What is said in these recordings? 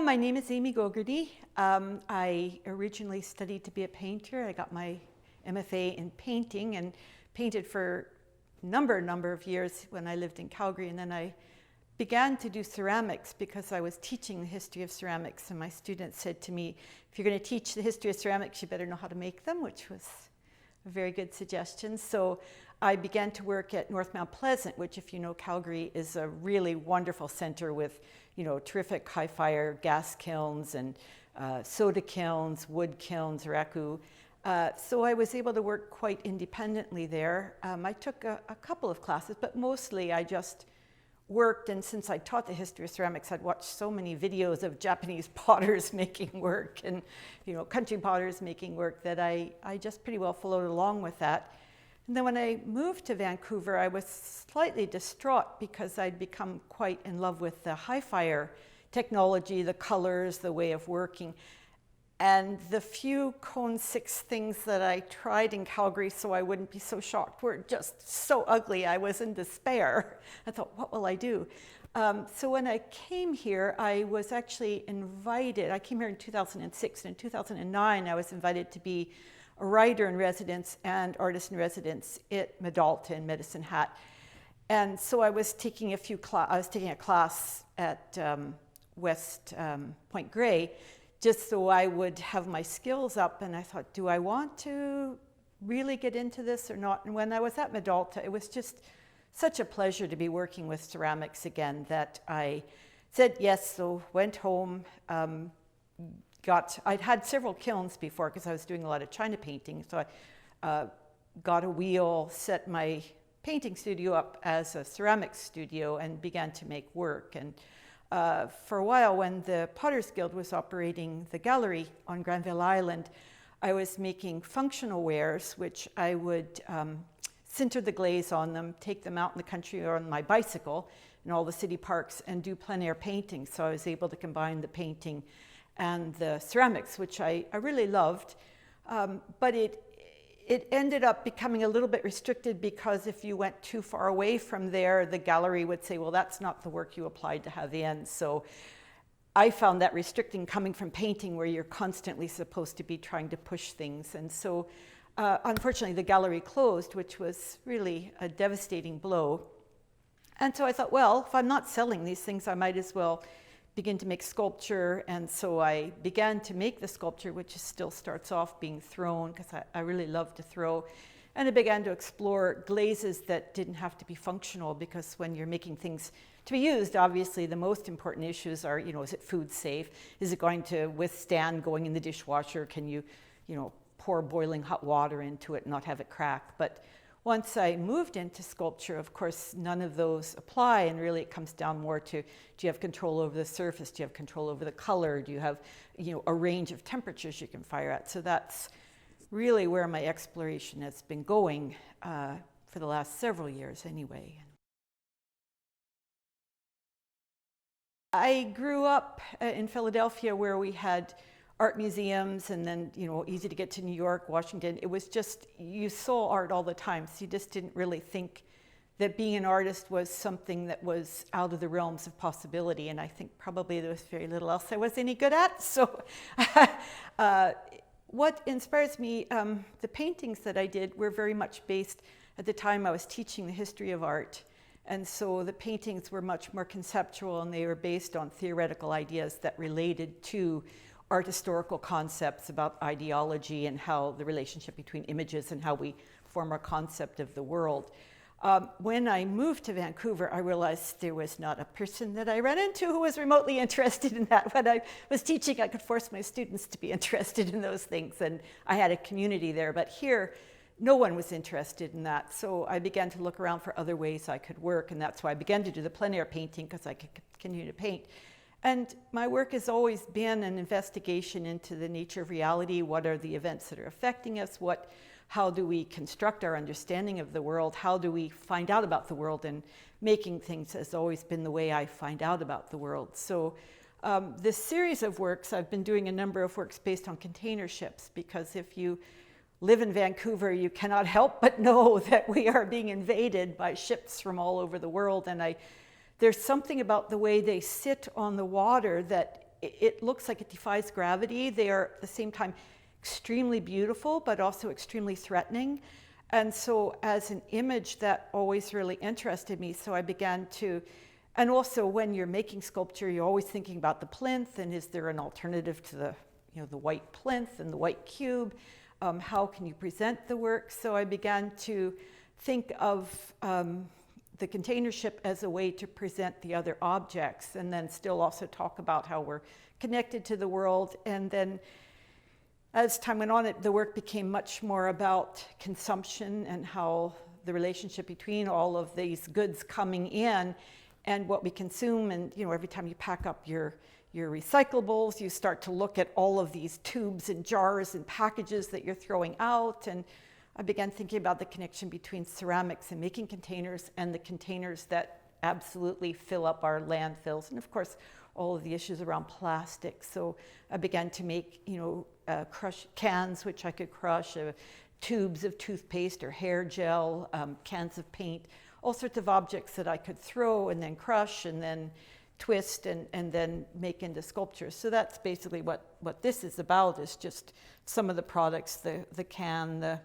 My name is Amy Gogarty. I originally studied to be a painter. I got my MFA in painting and painted for a number of years when I lived in Calgary, and then I began to do ceramics because I was teaching the history of ceramics, and my students said to me, if you're going to teach the history of ceramics, you better know how to make them, which was a very good suggestion. So I began to work at North Mount Pleasant, which, if you know Calgary, is a really wonderful center with, you know, terrific high fire gas kilns and soda kilns, wood kilns, raku. So I was able to work quite independently there. I took a couple of classes, but mostly I just worked, and since I taught the history of ceramics, I'd watched so many videos of Japanese potters making work and, you know, country potters making work that I just pretty well followed along with that. And then when I moved to Vancouver, I was slightly distraught because I'd become quite in love with the high fire technology, the colors, the way of working. And the few Cone 6 things that I tried in Calgary so I wouldn't be so shocked were just so ugly. I was in despair. I thought, what will I do? So when I came here, I was actually invited. I came here in 2006, and in 2009, I was invited to be a writer in residence and artist in residence at Medalta in Medicine Hat. And so I was taking a class at West Point Grey, just so I would have my skills up, and I thought, do I want to really get into this or not? And when I was at Medalta, it was just such a pleasure to be working with ceramics again that I said yes, so went home. I'd had several kilns before because I was doing a lot of China painting, so I got a wheel, set my painting studio up as a ceramics studio, and began to make work. And for a while, when the Potters Guild was operating the gallery on Granville Island, I was making functional wares, which I would sinter the glaze on them, take them out in the country or on my bicycle in all the city parks, and do plein air painting. So I was able to combine the painting and the ceramics, which I really loved. But it ended up becoming a little bit restricted because if you went too far away from there, the gallery would say, well, that's not the work you applied to have in. So I found that restricting coming from painting, where you're constantly supposed to be trying to push things. And so unfortunately, the gallery closed, which was really a devastating blow. And so I thought, well, if I'm not selling these things, I might as well begin to make sculpture. And so I began to make the sculpture, which still starts off being thrown, because I really love to throw. And I began to explore glazes that didn't have to be functional, because when you're making things to be used, obviously the most important issues are, you know, is it food safe? Is it going to withstand going in the dishwasher? Can you know, pour boiling hot water into it and not have it crack? But once I moved into sculpture, of course, none of those apply, and really it comes down more to, do you have control over the surface? Do you have control over the color? Do you have, you know, a range of temperatures you can fire at? So that's really where my exploration has been going for the last several years anyway. I grew up in Philadelphia, where we had art museums, and then, you know, easy to get to New York, Washington. It was just, you saw art all the time, so you just didn't really think that being an artist was something that was out of the realms of possibility, and I think probably there was very little else I was any good at. So what inspires me, the paintings that I did were very much based, at the time I was teaching the history of art, and so the paintings were much more conceptual, and they were based on theoretical ideas that related to art historical concepts about ideology and how the relationship between images and how we form our concept of the world. When I moved to Vancouver, I realized there was not a person that I ran into who was remotely interested in that. When I was teaching, I could force my students to be interested in those things, and I had a community there. But here, no one was interested in that. So I began to look around for other ways I could work, and that's why I began to do the plein air painting, because I could continue to paint. And my work has always been an investigation into the nature of reality. What are the events that are affecting us? How do we construct our understanding of the world? How do we find out about the world? And making things has always been the way I find out about the world. So this series of works, I've been doing a number of works based on container ships, because if you live in Vancouver, you cannot help but know that we are being invaded by ships from all over the world. And there's something about the way they sit on the water that it looks like it defies gravity. They are at the same time extremely beautiful, but also extremely threatening. And so as an image, that always really interested me. So I began to, and also when you're making sculpture, you're always thinking about the plinth, and is there an alternative to the, the white plinth and the white cube? How can you present the work? So I began to think of the container ship as a way to present the other objects, and then still also talk about how we're connected to the world. And then as time went on, the work became much more about consumption and how the relationship between all of these goods coming in and what we consume. And every time you pack up your recyclables, you start to look at all of these tubes and jars and packages that you're throwing out. And I began thinking about the connection between ceramics and making containers, and the containers that absolutely fill up our landfills, and of course all of the issues around plastic. So I began to make crush cans, which I could crush, tubes of toothpaste or hair gel, cans of paint, all sorts of objects that I could throw and then crush and then twist and then make into sculptures. So that's basically what this is about, is just some of the products, the can, the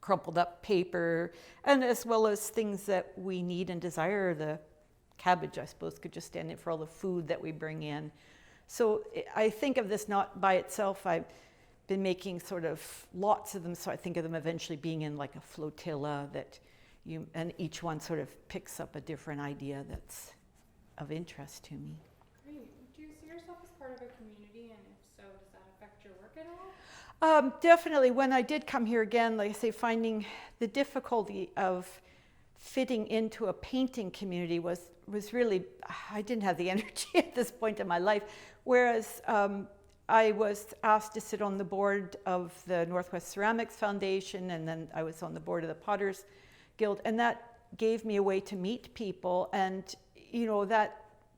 crumpled up paper, and as well as things that we need and desire. The cabbage, I suppose, could just stand in for all the food that we bring in. So I think of this not by itself. I've been making sort of lots of them, so I think of them eventually being in like a flotilla and each one sort of picks up a different idea that's of interest to me. Great. Do you see yourself as part of a community, and if so, does that affect your work at all? Definitely. When I did come here again, like I say, finding the difficulty of fitting into a painting community was really, I didn't have the energy at this point in my life. Whereas I was asked to sit on the board of the Northwest Ceramics Foundation, and then I was on the board of the Potters Guild, and that gave me a way to meet people. And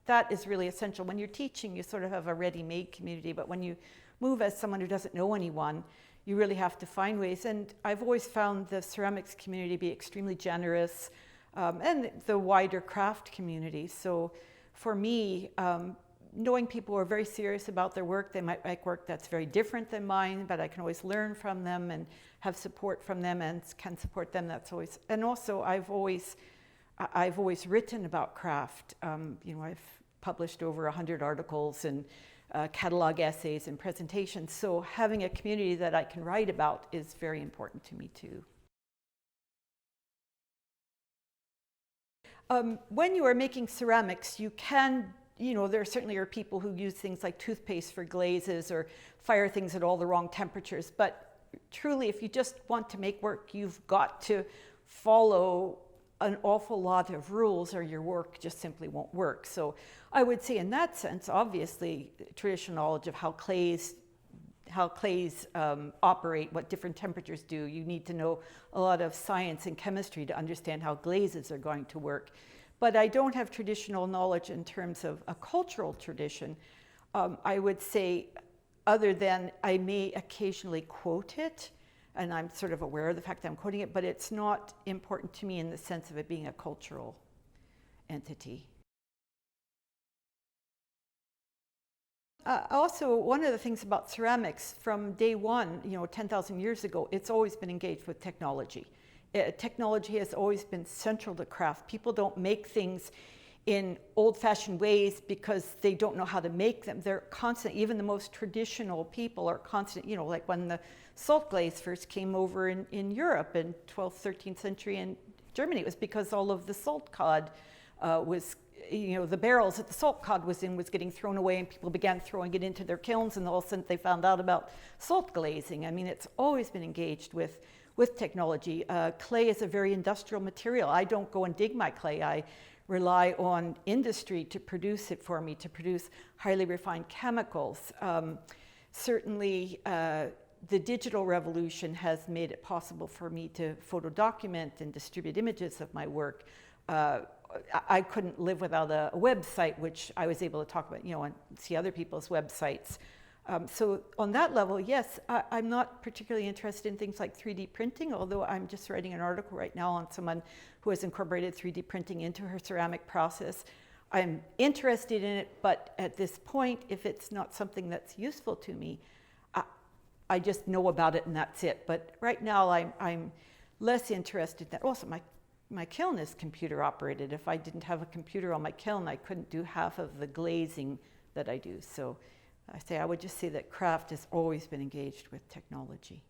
that is really essential. When you're teaching, you sort of have a ready-made community, but when you move as someone who doesn't know anyone, you really have to find ways. And I've always found the ceramics community to be extremely generous, and the wider craft community. So for me, knowing people who are very serious about their work, they might make work that's very different than mine, but I can always learn from them and have support from them and can support them. That's always, and also I've always written about craft. I've published over 100 articles and catalog essays and presentations. So having a community that I can write about is very important to me too. When you are making ceramics, you can, there certainly are people who use things like toothpaste for glazes or fire things at all the wrong temperatures. But truly, if you just want to make work, you've got to follow an awful lot of rules or your work just simply won't work. So I would say in that sense, obviously, traditional knowledge of how clays operate, what different temperatures do. You need to know a lot of science and chemistry to understand how glazes are going to work. But I don't have traditional knowledge in terms of a cultural tradition. I would say, other than I may occasionally quote it, and I'm sort of aware of the fact that I'm quoting it, but it's not important to me in the sense of it being a cultural entity. Also, one of the things about ceramics from day one, 10,000 years ago, it's always been engaged with technology. Technology has always been central to craft. People don't make things in old-fashioned ways because they don't know how to make them. They're constant. Even the most traditional people are constant. Like when the salt glaze first came over in Europe in 12th, 13th century in Germany, it was because all of the salt cod was, the barrels that the salt cod was in was getting thrown away, and people began throwing it into their kilns, and all of a sudden they found out about salt glazing. I mean, it's always been engaged with technology. Clay is a very industrial material. I don't go and dig my clay. I rely on industry to produce it for me, to produce highly refined chemicals. Certainly, the digital revolution has made it possible for me to photo document and distribute images of my work. I couldn't live without a website, which I was able to talk about, and see other people's websites. So on that level, yes, I'm not particularly interested in things like 3D printing, although I'm just writing an article right now on someone who has incorporated 3D printing into her ceramic process. I'm interested in it, but at this point, if it's not something that's useful to me, I just know about it and that's it. But right now, I'm less interested. That also, my kiln is computer operated. If I didn't have a computer on my kiln, I couldn't do half of the glazing that I do. So I would just say that craft has always been engaged with technology.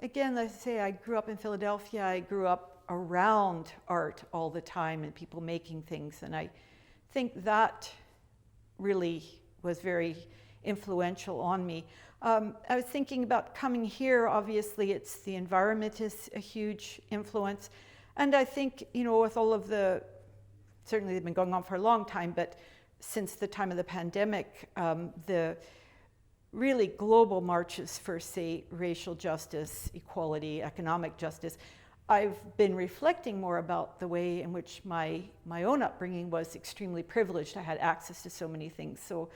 Again, let's say I grew up in Philadelphia. I grew up around art all the time and people making things. And I think that really was very influential on me. I was thinking about coming here. Obviously, it's the environment is a huge influence. And I think, with all of certainly they've been going on for a long time, but since the time of the pandemic, the really global marches for, say, racial justice, equality, economic justice, I've been reflecting more about the way in which my own upbringing was extremely privileged. I had access to so many things. So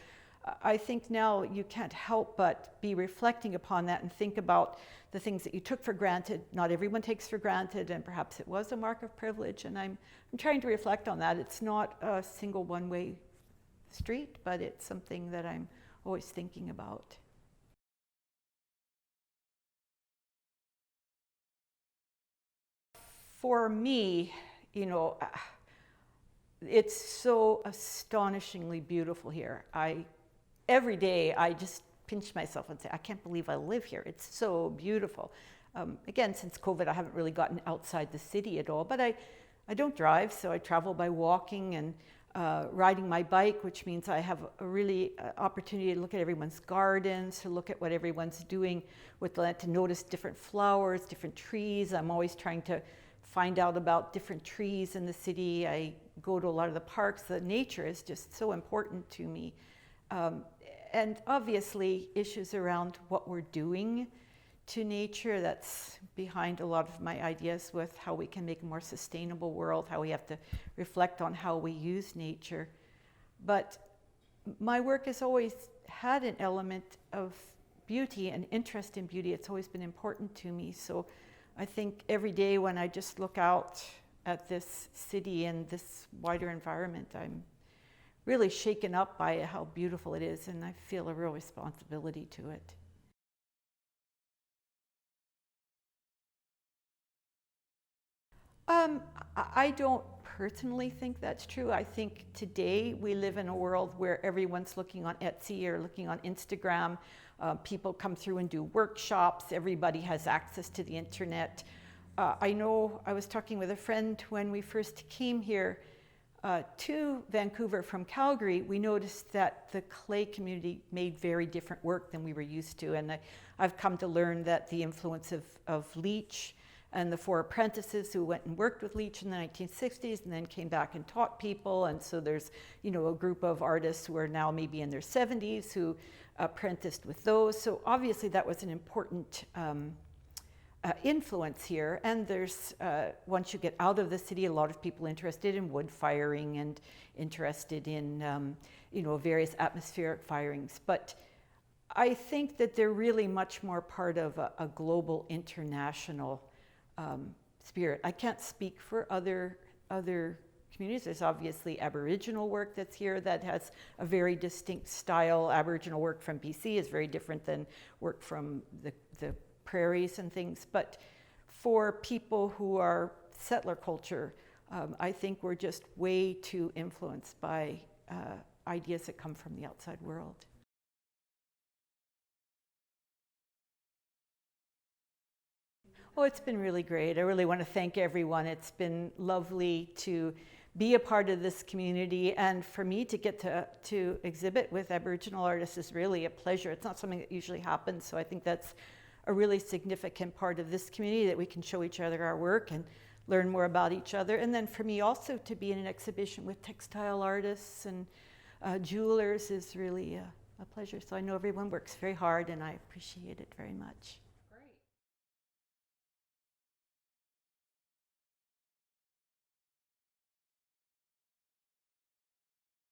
I think now you can't help but be reflecting upon that and think about the things that you took for granted. Not everyone takes for granted, and perhaps it was a mark of privilege. And I'm trying to reflect on that. It's not a single one-way street, but it's something that I'm always thinking about. For me, it's so astonishingly beautiful here. Every day I just pinch myself and say, I can't believe I live here. It's so beautiful. Again, since COVID, I haven't really gotten outside the city at all, but I don't drive, so I travel by walking and riding my bike, which means I have a really opportunity to look at everyone's gardens, to look at what everyone's doing with the land, to notice different flowers, different trees. I'm always trying to find out about different trees in the city. I go to a lot of the parks. The nature is just so important to me. And obviously issues around what we're doing to nature, that's behind a lot of my ideas with how we can make a more sustainable world, how we have to reflect on how we use nature. But my work has always had an element of beauty and interest in beauty. It's always been important to me. So I think every day when I just look out at this city and this wider environment, I'm really shaken up by how beautiful it is, and I feel a real responsibility to it. I don't personally think that's true. I think today we live in a world where everyone's looking on Etsy or looking on Instagram. People come through and do workshops. Everybody has access to the internet. I know I was talking with a friend when we first came here to Vancouver from Calgary. We noticed that the clay community made very different work than we were used to. And I've come to learn that the influence of Leach and the 4 apprentices who went and worked with Leach in the 1960s and then came back and taught people. And so there's, a group of artists who are now maybe in their 70s who apprenticed with those. So obviously that was an important influence here. And there's, once you get out of the city, a lot of people interested in wood firing and interested in, various atmospheric firings. But I think that they're really much more part of a global international spirit. I can't speak for other communities. There's obviously Aboriginal work that's here that has a very distinct style. Aboriginal work from BC is very different than work from the prairies and things. But for people who are settler culture, I think we're just way too influenced by ideas that come from the outside world. Oh, it's been really great. I really want to thank everyone. It's been lovely to be a part of this community, and for me to get to exhibit with Aboriginal artists is really a pleasure. It's not something that usually happens, so I think that's a really significant part of this community, that we can show each other our work and learn more about each other. And then for me also to be in an exhibition with textile artists and jewelers is really a pleasure. So I know everyone works very hard, and I appreciate it very much.